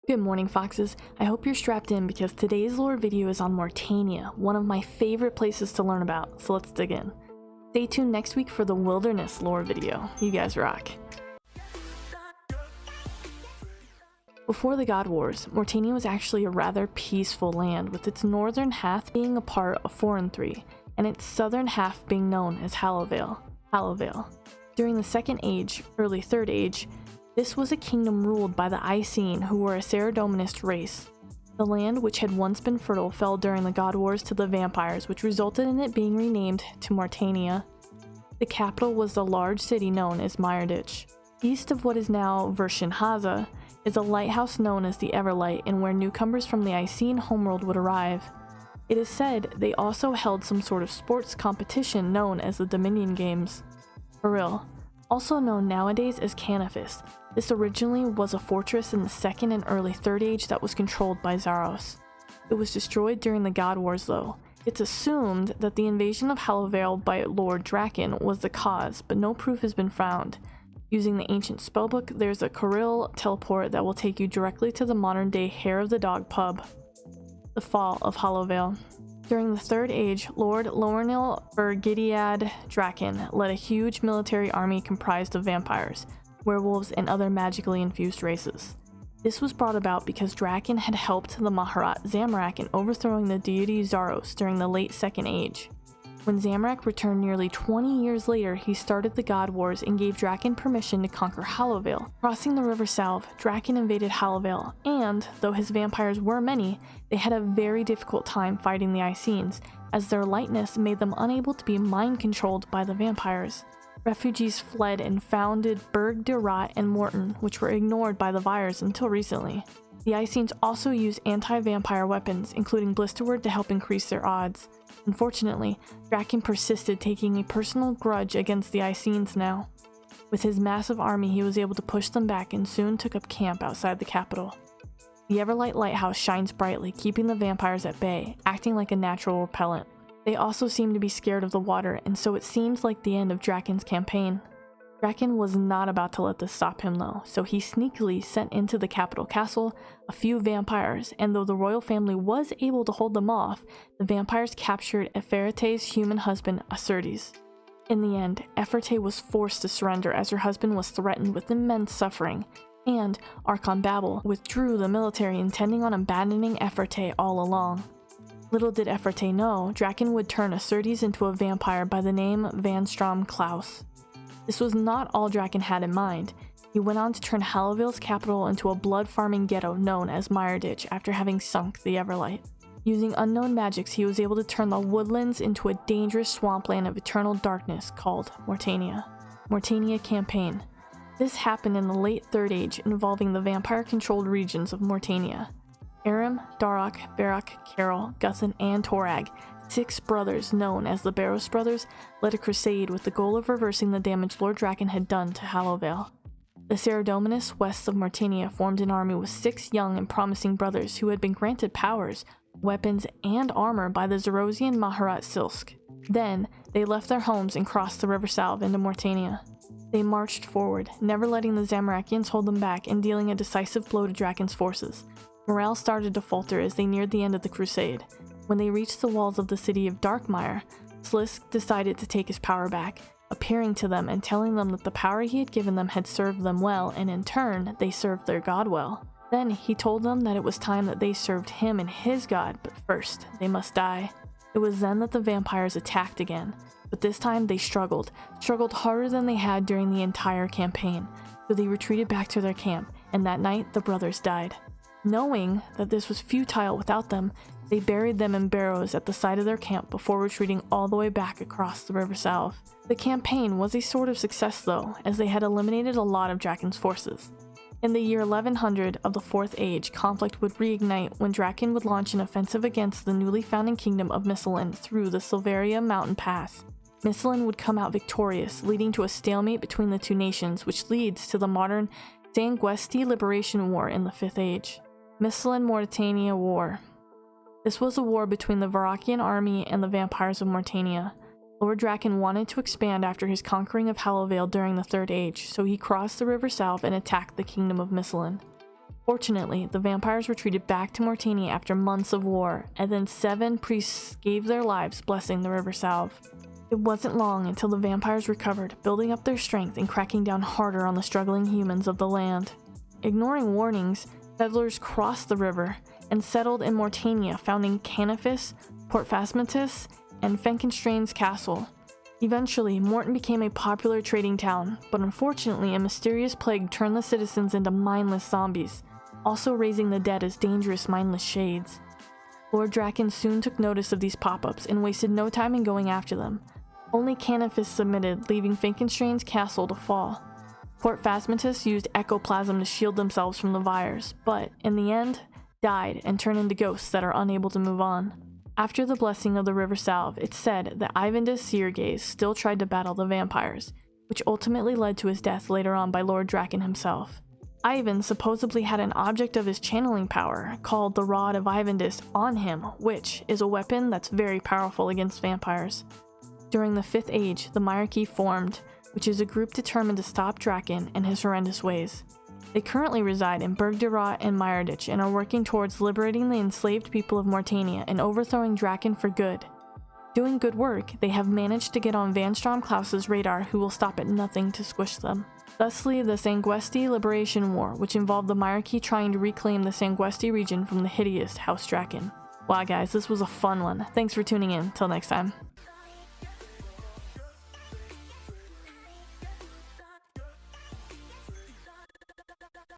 Good morning, Foxes. I hope you're strapped in because today's lore video is on Morytania, one of my favorite places to learn about, so let's dig in. Stay tuned next week for the Wilderness lore video. You guys rock. Before the God Wars, Morytania was actually a rather peaceful land, with its northern half being a part of 4 and 3, and its southern half being known as Hallowvale. During the Second Age, early Third Age, this was a kingdom ruled by the Icene, who were a Cerdominist race. The land, which had once been fertile, fell during the God Wars to the vampires, which resulted in it being renamed to Morytania. The capital was the large city known as Meyerditch. East of what is now Verschenhaza is a lighthouse known as the Everlight, and where newcomers from the Icene homeworld would arrive. It is said they also held some sort of sports competition known as the Dominion Games. Kharyll, also known nowadays as Canifis. This originally was a fortress in the Second and early Third Age that was controlled by Zaros. It was destroyed during the God Wars though. It's assumed that the invasion of Hallowvale by Lord Draken was the cause, but no proof has been found. Using the ancient spellbook, there's a Kharyll teleport that will take you directly to the modern-day Hair of the Dog pub. The fall of Hallowvale. During the Third Age, Lord Lorenil Bergidiad Draken led a huge military army comprised of vampires, werewolves, and other magically infused races. This was brought about because Draken had helped the Maharat Zamorak in overthrowing the deity Zaros during the late Second Age. When Zamorak returned nearly 20 years later, he started the God Wars and gave Draken permission to conquer Hallowvale. Crossing the River Salve, Draken invaded Hallowvale, and, though his vampires were many, they had a very difficult time fighting the Icenes, as their lightness made them unable to be mind-controlled by the vampires. Refugees fled and founded Burg de Rot and Morton, which were ignored by the Vyres until recently. The Icenes also used anti-vampire weapons, including Blisterword, to help increase their odds. Unfortunately, Draken persisted, taking a personal grudge against the Icenes now. With his massive army, he was able to push them back and soon took up camp outside the capital. The Everlight Lighthouse shines brightly, keeping the vampires at bay, acting like a natural repellent. They also seem to be scared of the water, and so it seems like the end of Draken's campaign. Draken was not about to let this stop him though, so he sneakily sent into the capital castle a few vampires, and though the royal family was able to hold them off, the vampires captured Ephrate's human husband Acertes. In the end, Ephrates was forced to surrender as her husband was threatened with immense suffering, and Archon Babel withdrew the military, intending on abandoning Ephrates all along. Little did Ephrates know, Draken would turn Acertes into a vampire by the name Vanstrom Klaus. This was not all Draken had in mind. He went on to turn Hallowvale's capital into a blood-farming ghetto known as Meyerditch after having sunk the Everlight. Using unknown magics, he was able to turn the woodlands into a dangerous swampland of eternal darkness called Morytania. Morytania Campeign. This happened in the late Third Age, involving the vampire-controlled regions of Morytania. Aram, Darok, Varrock, Kharyll, Guthan, and Torag, 6 brothers known as the Barrows brothers, led a crusade with the goal of reversing the damage Lord Draken had done to Hallowvale. The Cerdominists west of Morytania formed an army with 6 young and promising brothers who had been granted powers, weapons, and armor by the Zarosian Maharat Silsk. Then, they left their homes and crossed the River Salve into Morytania. They marched forward, never letting the Zamorakians hold them back and dealing a decisive blow to Draken's forces. Morale started to falter as they neared the end of the crusade. When they reached the walls of the city of Darkmire, Slisk decided to take his power back, appearing to them and telling them that the power he had given them had served them well, and in turn, they served their god well. Then he told them that it was time that they served him and his god, but first, they must die. It was then that the vampires attacked again, but this time they struggled harder than they had during the entire campaign, so they retreated back to their camp, and that night the brothers died. Knowing that this was futile without them, they buried them in barrows at the side of their camp before retreating all the way back across the River Salve. The campaign was a sort of success though, as they had eliminated a lot of Draken's forces. In the year 1100 of the Fourth Age, conflict would reignite when Draken would launch an offensive against the newly founded kingdom of Misthalin through the Silveria mountain pass. Misthalin would come out victorious, leading to a stalemate between the two nations, which leads to the modern Sanguesti Liberation War in the Fifth Age. Misthalin-Morytania War. This was a war between the Varrockian army and the vampires of Morytania. Lord Draken wanted to expand after his conquering of Hallowvale during the Third Age, so he crossed the River Salve and attacked the kingdom of Misthalin. Fortunately, the vampires retreated back to Morytania after months of war, and then 7 priests gave their lives blessing the river salve. It wasn't long until the vampires recovered, building up their strength and cracking down harder on the struggling humans of the land. Ignoring warnings, settlers crossed the river and settled in Morytania, founding Canifis, Port Phasmatis, and Fenkenstrain's castle. Eventually, Morton became a popular trading town, but unfortunately a mysterious plague turned the citizens into mindless zombies, also raising the dead as dangerous mindless shades. Lord Draken soon took notice of these pop-ups and wasted no time in going after them. Only Canifis submitted, leaving Fenkenstrain's castle to fall. Port Phasmatis used ectoplasm to shield themselves from the virus, but, in the end, died and turned into ghosts that are unable to move on. After the blessing of the river salve, it's said that Ivandis Seergaze still tried to battle the vampires, which ultimately led to his death later on by Lord Draken himself. Ivan supposedly had an object of his channeling power, called the Rod of Ivandis, on him, which is a weapon that's very powerful against vampires. During the 5th Age, the Myarchy formed, which is a group determined to stop Draken and his horrendous ways. They currently reside in Bergdorot and Meyerditch and are working towards liberating the enslaved people of Morytania and overthrowing Draken for good. Doing good work, they have managed to get on Van Stromklaus's radar, who will stop at nothing to squish them. Thusly, the Sanguesti Liberation War, which involved the Myarchy trying to reclaim the Sanguesti region from the hideous House Draken. Wow guys, this was a fun one. Thanks for tuning in. Till next time.